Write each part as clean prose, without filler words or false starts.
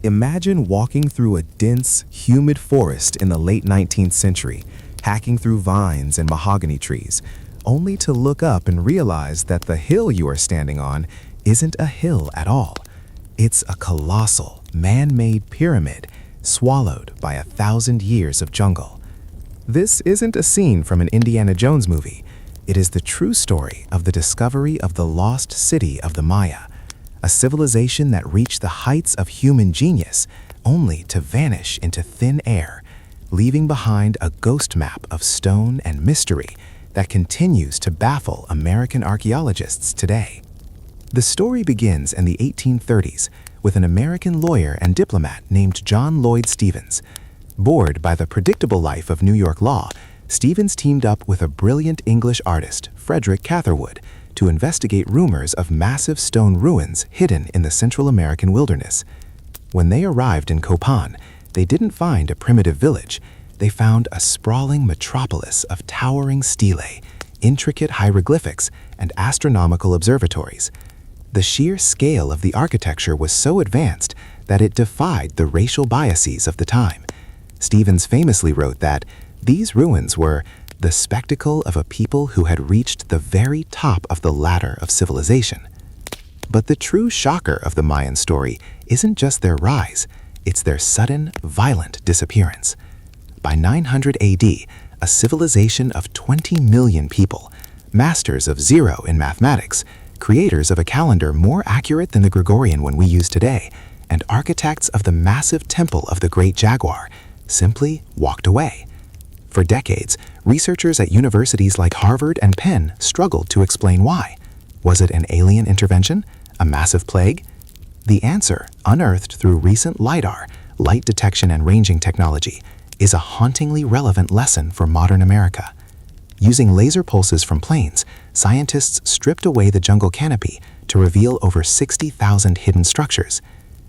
Imagine walking through a dense, humid forest in the late 19th century, hacking through vines and mahogany trees, only to look up and realize that the hill you are standing on isn't a hill at all. It's a colossal, man-made pyramid swallowed by 1,000 years of jungle. This isn't a scene from an Indiana Jones movie. It is the true story of the discovery of the lost city of the Maya, a civilization that reached the heights of human genius only to vanish into thin air, leaving behind a ghost map of stone and mystery that continues to baffle American archaeologists today. The story begins in the 1830s with an American lawyer and diplomat named John Lloyd Stevens. Bored by the predictable life of New York law, Stevens teamed up with a brilliant English artist, Frederick Catherwood, to investigate rumors of massive stone ruins hidden in the Central American wilderness. When they arrived in Copan, they didn't find a primitive village. They found a sprawling metropolis of towering stelae, intricate hieroglyphics, and astronomical observatories. The sheer scale of the architecture was so advanced that it defied the racial biases of the time. Stevens famously wrote that these ruins were the spectacle of a people who had reached the very top of the ladder of civilization. But the true shocker of the Mayan story isn't just their rise, it's their sudden, violent disappearance. By 900 AD, a civilization of 20 million people, masters of zero in mathematics, creators of a calendar more accurate than the Gregorian one we use today, and architects of the massive temple of the Great Jaguar, simply walked away. For decades, researchers at universities like Harvard and Penn struggled to explain why. Was it an alien intervention? A massive plague? The answer, unearthed through recent LiDAR, light detection and ranging technology, is a hauntingly relevant lesson for modern America. Using laser pulses from planes, scientists stripped away the jungle canopy to reveal over 60,000 hidden structures.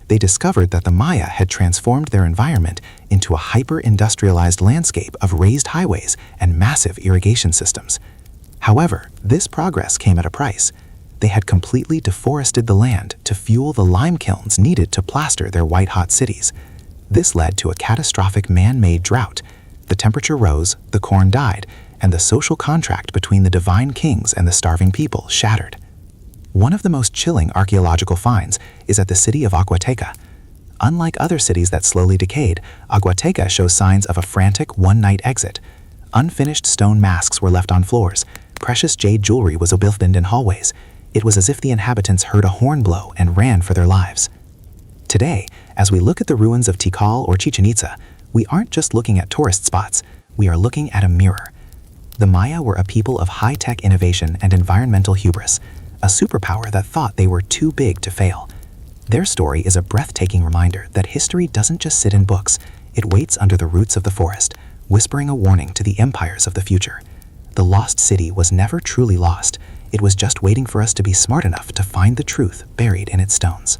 They discovered that the Maya had transformed their environment into a hyper-industrialized landscape of raised highways and massive irrigation systems. However, this progress came at a price. They had completely deforested the land to fuel the lime kilns needed to plaster their white-hot cities. This led to a catastrophic man-made drought. The temperature rose, the corn died, and the social contract between the divine kings and the starving people shattered. One of the most chilling archaeological finds is at the city of Aguateca. Unlike other cities that slowly decayed, Aguateca shows signs of a frantic one-night exit. Unfinished stone masks were left on floors. Precious jade jewelry was abandoned in hallways. It was as if the inhabitants heard a horn blow and ran for their lives. Today, as we look at the ruins of Tikal or Chichen Itza, we aren't just looking at tourist spots, we are looking at a mirror. The Maya were a people of high-tech innovation and environmental hubris, a superpower that thought they were too big to fail. Their story is a breathtaking reminder that history doesn't just sit in books, it waits under the roots of the forest, whispering a warning to the empires of the future. The lost city was never truly lost, it was just waiting for us to be smart enough to find the truth buried in its stones.